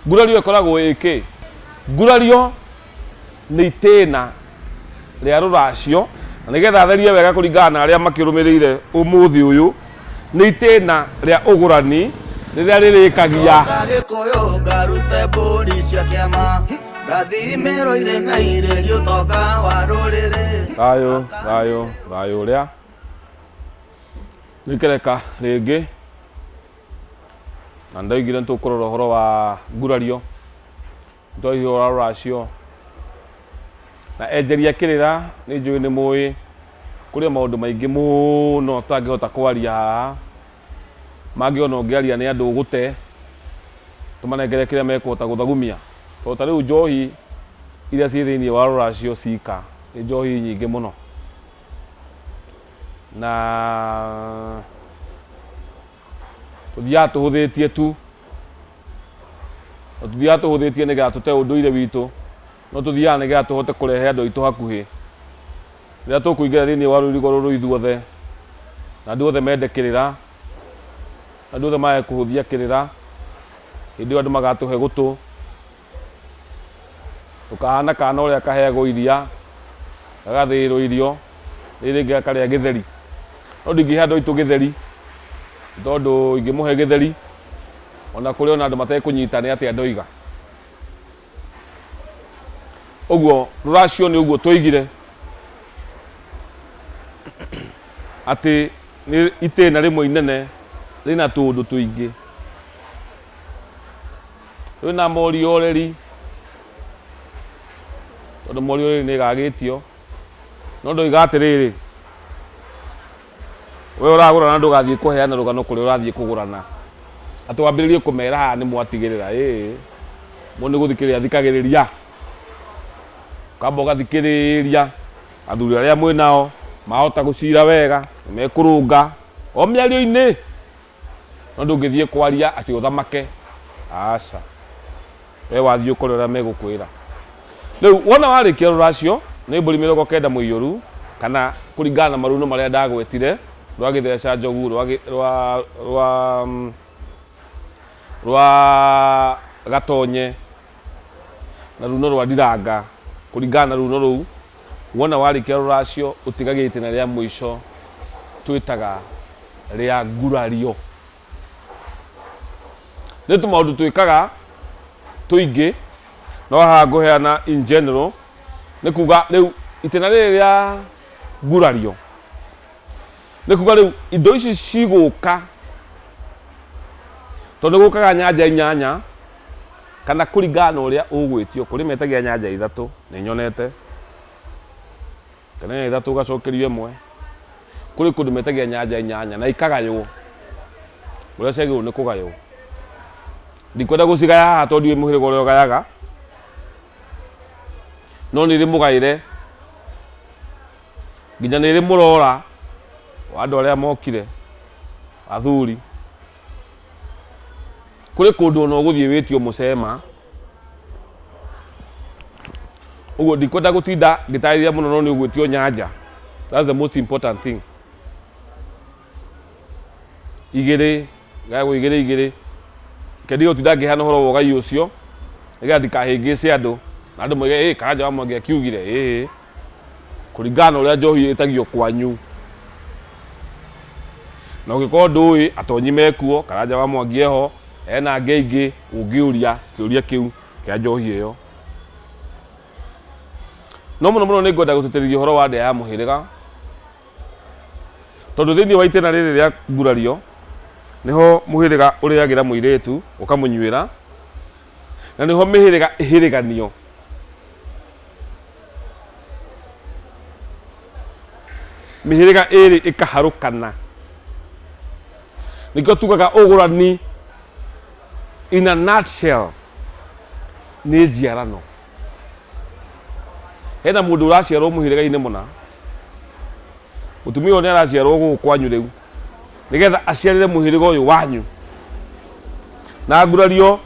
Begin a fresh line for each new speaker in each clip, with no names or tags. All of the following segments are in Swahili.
Ngurario ikoragwo iki Ngurario ni itena ria Ruracio na nigetha therie wega kuringana na aria makirumirire umuthi uyu ni itena ria ugurani riria ririkagia garute bodi cia kiama ndathimero ire na ire giotoka warurire rayo ria nikereka ringi na ndaigire ntukurora horo wa Ngurario ndoiyo wa Ruracio na enjeria kirira ni njui ni mui kuria maundu maingi muno tangihota kwaria haha mangiona ngiaria ni andu gute tumanengere kiria mekuhota guthagumia to tariu njohi iria ci thiini wa Ruracio cika ni njohi nyingi muno na tuthia tuhuthitie tu tuthia tuhuthitie nigetha tute unduire witu no tuthia nigetha tuhote kurehe andu itu hakuhi riria tukuingira thiini wa rurigo ruru ithuothe na andu othe mendekirira andu othe mae kuhuthia kirira hindi andu magatuhe gutu tukahana kana uria kahego iria agathirwo irio riri ngi akaria githeri no ndingihe andu itu githeri tondu ingimuhe githeri ona kuri ona andu matekunyita ni atia ndoiga uguo Ruracio ni uguo toigire ati ni itena rimwe inene rina tundu tuingi rina morio oreri tondu morio oreri ni gagitio no ndoiga atiriri we uragurana ndugathie kuheana rugano kuri urathie kugurana ati wambiririe kumera haha ni mwatigirira mundi guthikiriria thikagiriria kamba ugathikiriria athuri aria mwi nao mahota gucira wega mekurunga o miario-ini no ndungithie kwaria ati uthamake aca we wathie ukore uria megukwira riu wona warikia Ruracio ni mburi 90 muiyoru kana kuringana na maruno maria ndagwetire rwa githeca njogu rwa gatonye na runo rwa ndiranga kuringana na runo ruu wona warikia Ruracio utigagia itena ria mwisho twitaga ria Ngurario ni tumaundu twikaga tuingi no haha nguheana in general ni kuga riu itena riri ria Ngurario ni kuga riu indo ici ciguka tondu gukaga nyanja inyanya kana kuringana uria ugwitio kuri metagia nyanja ithatu ni nyonete kana ithatu gacokerio imwe kuri kundu metagia nyanja inyanya na ikagaywo uria ciagirwo ni kugaywo ndikwenda gucigaya haha tondu wi muhirigo uria ugayaga no niri mugaire nginya niri murora wa andu aria mokire athuri kuri kundu ona uguthie witio mucema uguo ndikwenda gutinda ngitariria muno no ni ugwitio nyanja. That's the most important thing. Igiri gago igiri kendi utinda ngihana horo wogai ucio niga ndikahingice andu na andu moige karaja wa mwangi akiugire kuringana uria njohi itagio kwanyu na ugikorwo ndui atonyi mekuo karaja wa mwangi eho ena ngeigi ungiuria kiuria kiu kia njohi iyo no muno ni ngwenda guteterithia horo wa ndia ya muhiriga tondu thiini wa itena riri ria Ngurario niho muhiriga uriagira muiretu ukamunywira na niho mihiriga ihiriganio mihiriga iri ikaharukana nikio tugaga ugurani in a nutshell ni njiarano hena mundu uraciarwo muhiriga-ini muna mutumia ni araciarwo guku kwanyu riu nigetha aciarire muhiriga uyu wanyu na Ngurario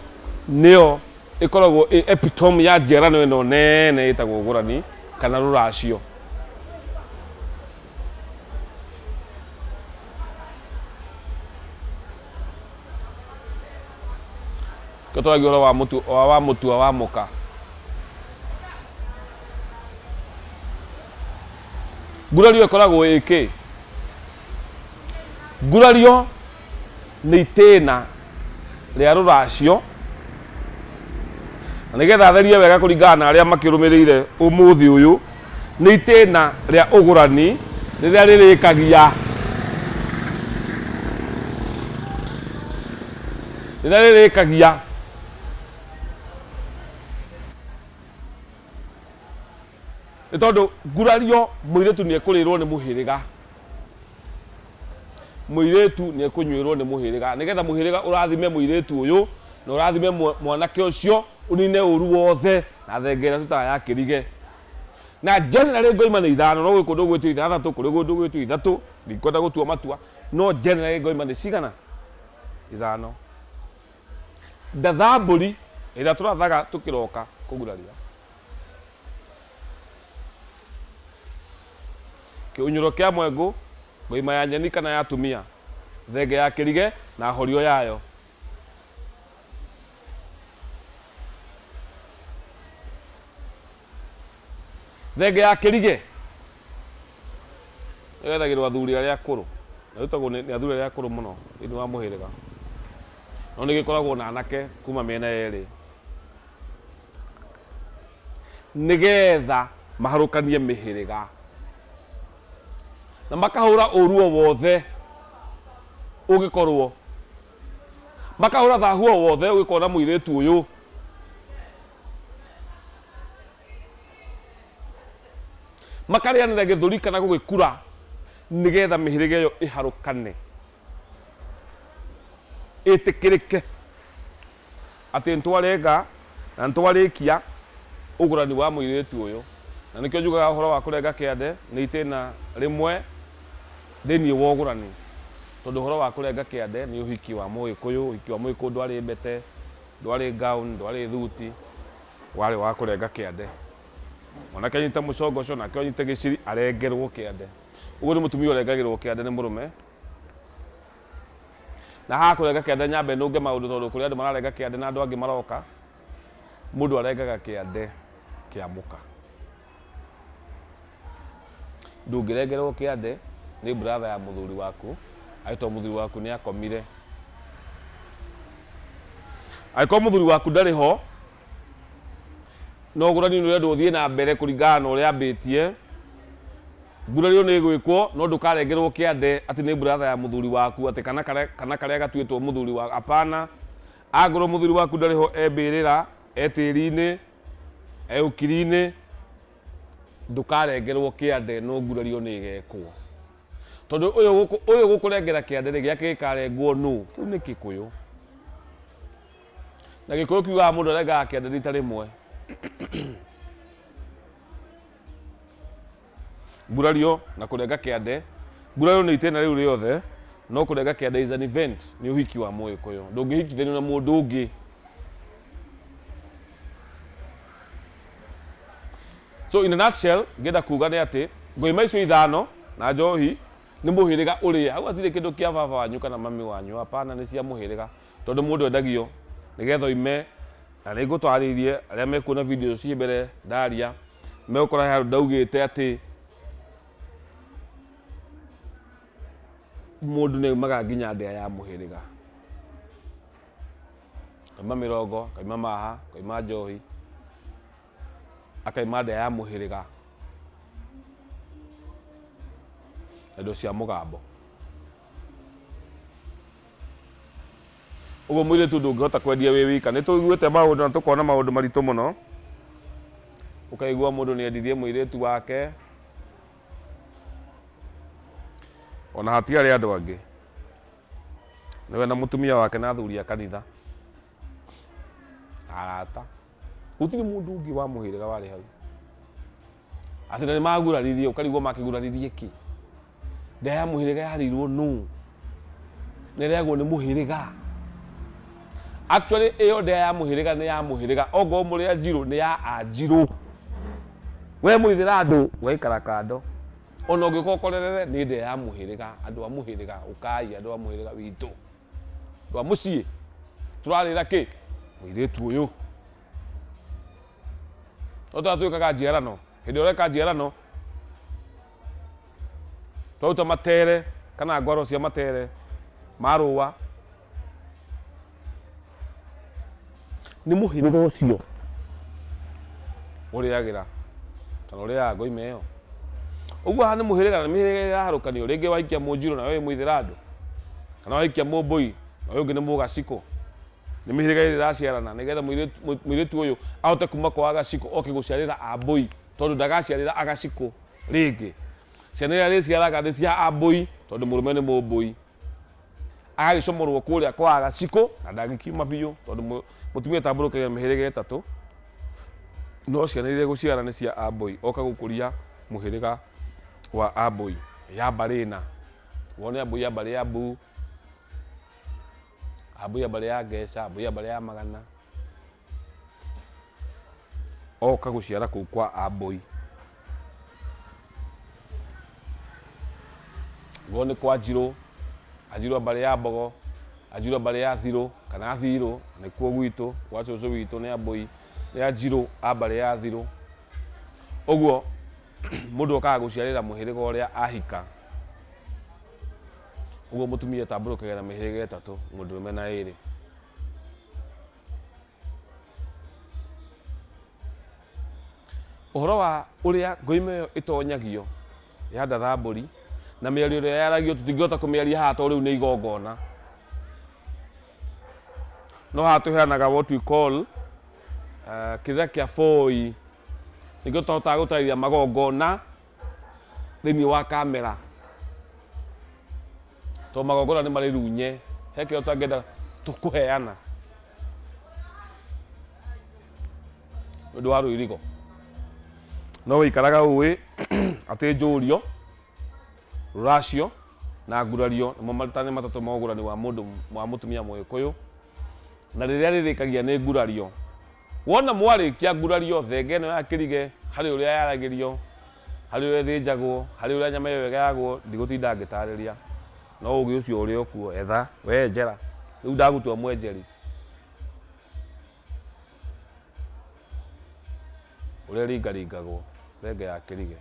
nio ikoragwo epitome ya njiarano ino nene itagwo ugurani kana Ruracio Katwagi horo wa mutua wa muka. Ngurario ikoragwo iki. Ngurario ni itena ria Ruracio. Na nigetha therie wega kuringana na aria makirumirire umuthi uyu ni itena ria ugurani riria ririkagia ni tondu Ngurario muiretu ni ekurirwo ni muhiriga. Muiretu ni ekunyuirwo ni muhiriga nigetha muhiriga urathime muiretu uyu na urathime mwanake ucio unine uru wothe na thengera tuta ya kirige. Na generally ngoima ni ithano no gwikundu gwitu ithathatu kuri gundu gwitu ithatu ndikwenda gutua matua no generally ngoima ni cigana ithano. Ndathamburi ira turathaga tukiroka kuguraria kiunyuro kia mwengu ngoima ya nyeni kana ya tumia thenge ya kirige na horio yayo. Thenge ya kirige yethagirwo athuri aria akuru na rutagwo ni athuri aria akuru muno thini wa muhiriga no ni gikoragwo na anake kuma miena yeri nigetha maharukanie mihiriga na makahura uruo wothe ugikorwo makahura thahuo wothe ugikona muiretu uyu makarianira githuri kana gugikura nigetha mihiriga iyo iharukane itikirike ati ntwarenga na ntwarikia ugurani wa muiretu uyu na nikyo njugaga uhoro wa kurenga kiande ni itena rimwe thini wa ugurani tondu uhoro wa kurenga kiande ni uhiki wa Mugikuyu. Uhiki wa Mugikuyu ndwari mbete ndwari gown ndwari thuti wari wa kurenga kiande mwanake anyita mucongoco nake anyite giciri arengerwo kiande. Uguo ni mutumia urengagirwo kiande ni murume na ha kurenga kiande nyambe nunge maundu tondu kuri andu mararenga kiande na andu angi maroka mundu arengaga kiande kia muka. Ndungirengerwo kiande ni brother ya muthuri waku aitwa muthuri waku ni akomire aiko muthuri waku ndari ho no gurani ni ndu uthie na mbere kuringana na uria ambitie. Ngurario ni gwikwo no ndukarengerwo kiande ati ni brother ya muthuri waku ati kana karia gatuitwo muthuri wa apana. Agoro muthuri waku ndari ho ebirira etiri-ini eukiri-ini ndukarengerwo kiande no Ngurario ni gekwo tondu uyu gukurengera kiande ni giake gikarengwo no kiu ni Gikuyu na Gikuyu kiugaga mundu arengaga kiande rita rimwe. Ngurario na kurenga kiande Ngurario ni itena riu riothe no kurenga kiande is an event ni uhiki wa Mugikuyu ndungihikithanio na mundu ungi. So in a nutshell ngenda kuga ni ati ngoima icio ithano na njohi ni muhiriga uria hau atire kindu kia baba wanyu kana mami wanyu hapana ni cia muhiriga tondu mundu endagio nigetha ime na ni ngutwaririe aria mekuona video cia mbere ndaria megukora handu ndaugite ati mundu ni umaga nginya ndea ya muhiriga kaima mirongo kaima maha kaima njohi akaima ndea ya muhiriga ndo cia mugambo. Uguo muiretu ndungihota kwendia wi wika ni tuiguite maundu na tukona maundu maritu muno ukaigua mundu ni endirie muiretu wake ona hatiari andu angi niwe na mutumia wake na athuri a kanitha arata gutiri mundu ungi wa muhiriga wari hau ati ni maguraririe ukarigwo makiguraririe ki ndea ya muhiriga yarirwo no niregwo ni muhiriga. Actually iyo ndea ya muhiriga ni ya muhiriga ogo muri ya jiru ni ya ajiru we muithira andu waikara kando ona ungikokorerere ni ndea ya muhiriga andu a muhiriga ukai andu a muhiriga witu andu a mucii turarira ki muiretu uyu twatuikaga njiarano hindi ureka njiarano twauta matere kana ngwaro cia matere marua ni muhiriga ucio uriagira kana uriaga ngoime iyo uguo ha ni muhiriga na mihiriga iraharukanio ringi waikia munjiro na we muithirando kana waikia mumbui na uyu ungi ni mugaciko ni mihiriga iri iraciarana nigetha muiritu uyu ahote kuma kwa agaciko oke guciarira ambui tondu ndagaciarira agaciko ringi ciana iria riciaraga ni cia ambui tondu murume ni mumbui agagicomorwo kuria kwa agaciko na ndagikiuma biu tondu mutumia tamburukagia mihiriga itatu no ciana iria guciara ni cia ambui oka gukuria muhiriga wa ambui ya barina wone ambui ya bari ya mbu ambui ya bari ya ngeca ambui ya bari ya magana oka guciara kuu kwa ambui gone kwa Njirũ Njirũ ambari ya mbogo Njirũ ambari ya thiru kana thiru nikuo gwitu kwa cucu witu ni ambui ni Njirũ ambari ya thiru uguo mundu okaga guciarira muhiriga uria ahika uguo mutumia tamburukagira na mihiriga itatu mundurume na iri uhoro wa uria ngoime iyo itonyagio ya ndathamburi na miario iria yaragio tutingihota kumiaria haha to riu ni igongona no hatuheanaga what we call kira kia foi nigio tohotaga gutariria magongona thiini wa kamera to magongona ni mari runye he kira utangenda tukuheana ndu wa ruirigo no wikaraga uwi ati Njurio Ruracio na Ngurario nimo maritani matatu ma ugurani wa mundu wa mutumia Mugikuyu na riria ririkagia ni Ngurario wona mwarikia Ngurario thenge no yakirige hari uria yaragirio hari uria thinjagwo hari uria nyama iyo yagagwo ndigutinda ngitariria no ugi ucio uri okuo etha we njera riu ndagutua mwenjeri uria ringaringagwo thenge yakirige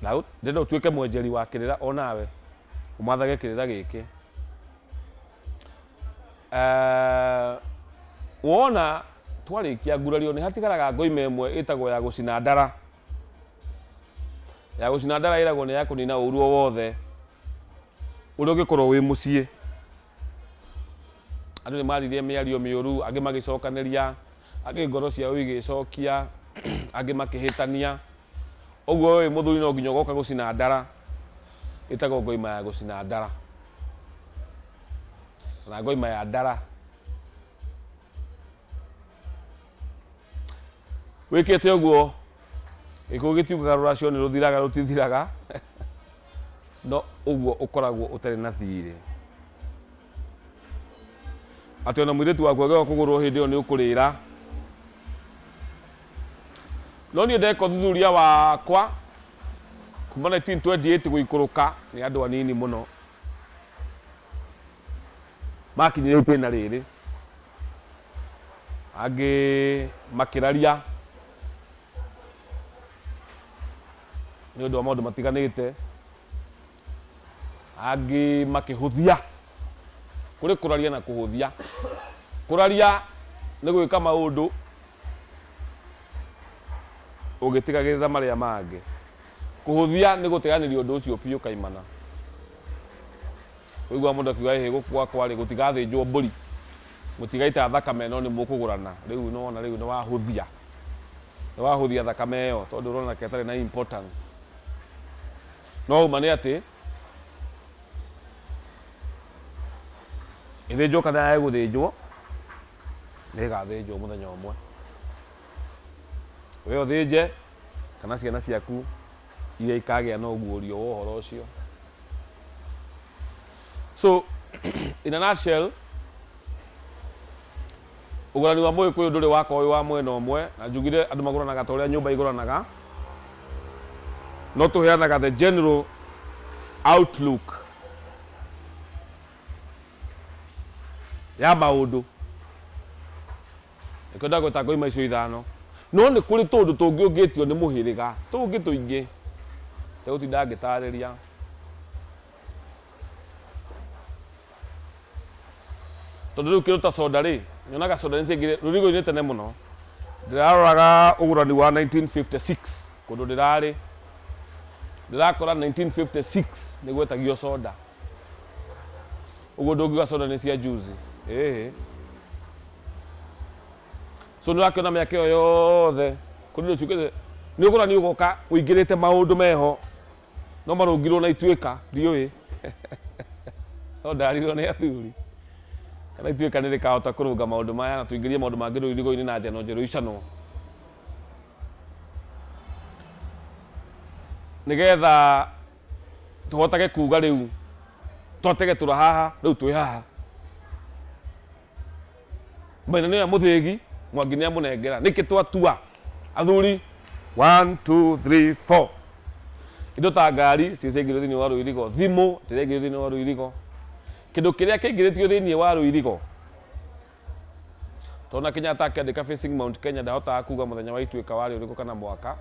na ndendo tuike mwenjeri wa kirira onawe umathage kirira giki wona twarikia Ngurario ni hatigaraga ngoime imwe itagwo ya gucina ndara iragwo ni ya kunina uru wothe uri ugikorwo wi mucii andu ni maririe miario miuru angi magicokaniria angi ngoro ciao igicokia angi makihitania uguo we muthuri no nginya goka gucina ndara itagwo ngoima ya gucina ndara na ngoima ya ndara wikite uguo ikuo gitiukaga Ruracio ni ruthiraga rutithiraga no uguo ukoragwo utari na thiri ati ona muiritu waku ageo kugurwo hindi iyo ni ukurira no ni ndeko thuthuria wakwa kuma 1928 guikuruka ni andu anini muno makinyirite na riri angi makiraria ni undu wa maundu matiganite angi makihuthia kuri kuraria na kuhuthia kuraria ni gwika maundu ugitigagirira maria mangi kuhuthia ni guteganiria undu ucio piu kaimana uigwa mundu akiuga he gukwa kwari gutigathinjwo mburi mutigaita thakame no ni mukugurana riu no ona riu ni wahuthia thakame iyo tondu urona ketari na importance no umane ati ithinjwo kana ya guthinjwo ni gathinjwo muthenya umwe we uthinje kana ciana ciaku iria ikagia no guorio wo horo ucio so in a nutshell ugurani wa Mugikuyu nduri waka uyu wa mwena umwe na njugire andu maguranaga ta uria nyumba iguranaga no tuheanaga the general outlook ya maundu ikwenda gwita ngui maicio ithano no ni kuri tundu tungiungitio ni muhiriga tungi tuingi tegutinda ngitariria tondu riu kiruta soda ri nyonaga soda nicingire rurigo-ini tene muno ndiraroraga ugurani wa 1956 kundu ndirari ndirakora 1956 nigwetagio soda uguo ndungiuga soda ni cia juzi so ndirakiona miaka iyo yothe kuri ndu ciukite ni ugurani ugoka uingirite maundu meho no marungirwo na ituika ndiui no ndarirwo ni athuri kana ituika ni rikahota kurunga maundu maya na tuingirie maundu mangi rurigo-ini na njano njeru icano nigetha tuhotage kuga riu twatege tura haha riu twi haha maina ni muthigi Mwangi ni amunengera niki twatua athuri 1 2 3 4 indo ta ngari cicengirwo thiini wa ruirigo thimu tirengirwo thiini wa ruirigo kindu kiria kiingiritio thiini wa ruirigo tona Kenyatta akiandika facing Mount Kenya ndahotaga kuga muthenya wa ituika wari uriku kana mwaka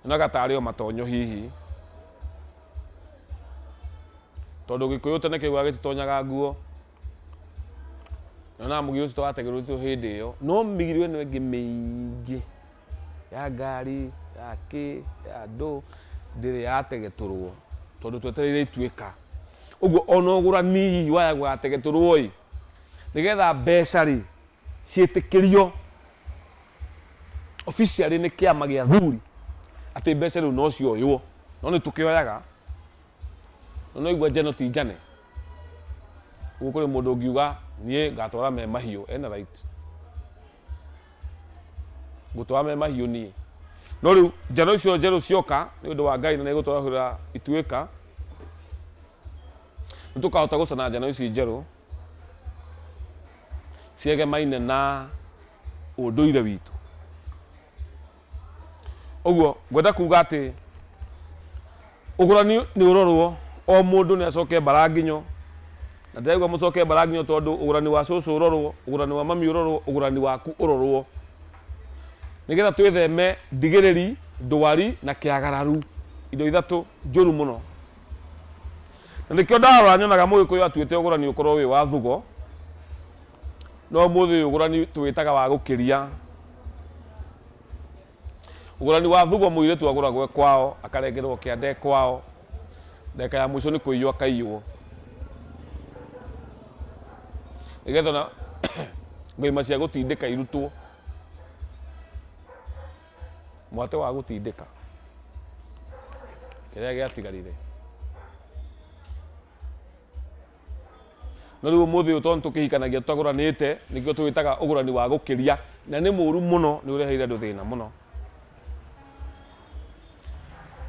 nonaga tari o matonyo hihi tondu Gikuyu tene kiuga gititonyaga nguo nona mugi ucio twategerwo hindi iyo no migirwe ni wengi mingi ya ngari ya ki ya ndu ndiri yategeturwo tondu twetereire ituika uguo ona ugurani hihi waya gwategeturwo i nigetha mbeca ri ciitikirio officially ni kiama gia thuri ati mbeca riu no cioywo no ni tukioyaga no igwa jeno ti jane uguo kuri mundu ngiuga nie ngatwara me mahiu ena right gutwara me mahiu nie no riu jano icio njeru cioka ni undu wa Ngai na ni gutwarahura ituika nitukahota gucana jano ici njeru ciegemaine na unduire witu uguo ngwenda kuga ati ugurani ni urorwo o mundu ni acoke baranginyo na ndegwa mucoke baranginyo tondu ugurani wa cucu urorwo ugurani wa mami urorwo ugurani waku urorwo nigetha twitheme ndigiriri ndwari na kiagararu indo ithatu njuru muno na nikio ndarora nyonaga Mugikuyu atuite ugurani ukorwo wi wa thugo no muthi ugurani twitaga wa gukiria ugurani wa thugo muire twaguragwe kwao akarengerwo kiande kwao ndeka ya mwisho ni kuiywa kaiywo nigetha na ngima cia gutindika irutwo mwate wa gutindika kiria giatigarire no riu muthi utondu tukihikanagia tutaguranite nikio twitaga ugurani wa gukiria na ni muru muno ni ureheire andu thina muno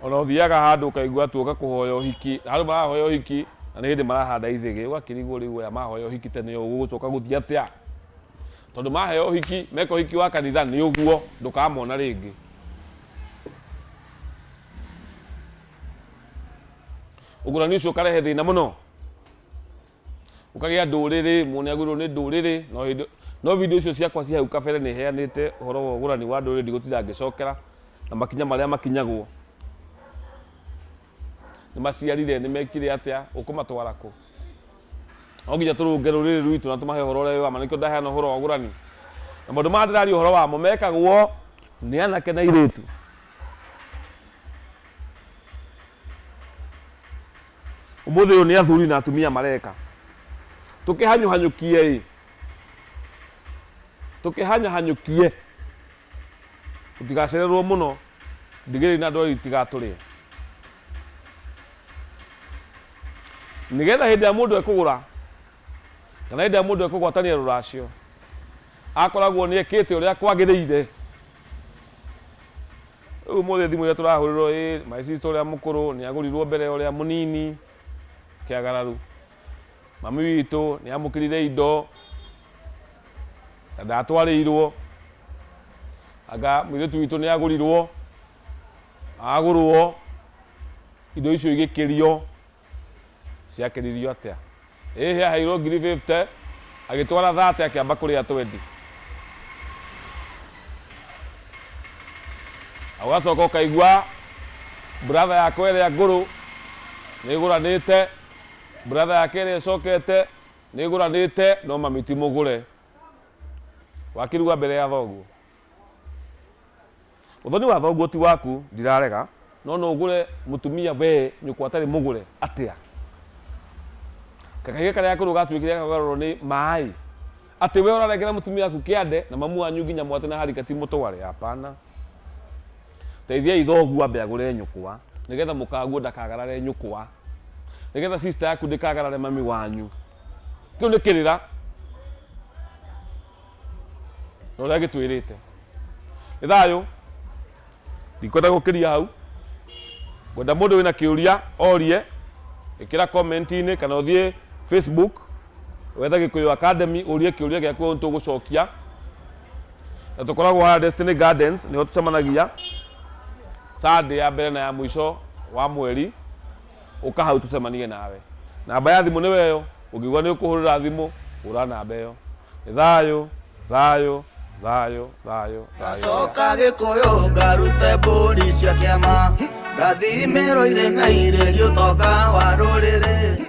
ona uthiaga handu ukaigua tuoka kuhoya uhiki handu marahoya uhiki na ni hindi marahanda ithigi ugakirigwo riu ya mahoya uhiki tene ugucoka guthia atia tondu maheo uhiki meka uhiki wa kanitha ni uguo ndukamona ringi ugurani ucio ukarehe thina muno ukagia nduriri muniagurwo ni nduriri no video icio ciakwa cia hau kabere ni heanite uhoro wa ugurani wa nduriri ndigutira ngicokera na makinya maria makinyagwo ni maciarire ni mekire atia ukumatwara ku onginya turunge ruriri rwitu na tumahe uhoro uria wa manikio ndaheana uhoro wa ugurani na maundu ma ndirari uhoro wamo mekagwo ni anake na iritu umuthi uyu ni athuri na atumia mareka tukihanyuhanyukie tukihanyahanyukie tutigacererwo muno ndigiri na ndwari tigaturie nigetha hindi ya mundu ekugura kana hindi ya mundu ekugwatania Ruracio akoragwo ni ekite uria kwagiriire umuthi thimu iria turahurirwo my sister uria mukuru ni agurirwo mbere uria munini kiagararu mami witu ni amukirire indo ndatwarirwo aga mwiretu witu ni agurirwo agurwo indo icio igikirio ciakiririo atia hairo ngiri 50 agitwara 30 akiamba kuri a 20 agacoka ukaigua brother yakwa ĩrĩa ngũrũ nĩ ĩgũranĩte, brother yake ĩrĩa ĩcokete nĩ ĩgũranĩte, no mami ti mũgũre. Wakiruga mbere ya thoguo. Ũthoni wa thoguo ti waku, ndirarega, no no ũgũre mũtumia we nyũkwa atarĩ mũgũre atĩa. Kakaige karĩa kũrũ gatuĩkire kagarũrwo nĩ maĩ. Atĩ we ũraregera mũtumia waku kĩande na mamu wanyu nginya mwate na harika ti mũtware, hapana. Teithia ithoguo ambe agũre nyũkwa nigetha mũkaguo ndakagarare nyũkwa, nigetha sister yaku ndĩkagarare mami wanyu. Kĩu nĩ kĩrĩra na ũrĩa gĩtwĩrĩte. Nĩ thayũ, ndikwenda gũkĩria hau. Ngwenda mũndũ wĩna kĩũria orie, ĩkĩra comment-inĩ kana ũthiĩ Facebook wetha Gikuyu Academy ũrie kĩũria gĩaku tũgũcokia. Na tũkoragwo haha Destiny Gardens, nĩho tũcemanagia Sunday ya mbere na ya mũico wa mweri. Ũka hau tũcemanie nawe. Namba ya thimũ nĩ weyo, ũngĩigua nĩ ũkũhũrĩra thimũ hũra namba ĩyo. Nĩ thayũ, thayũ, thayũ, thayũ.
Gacoka Gikuyu ngarute mbũri cia kĩama, ndathimĩrwo irĩ na irĩrio ũtonga wa rũrĩrĩ.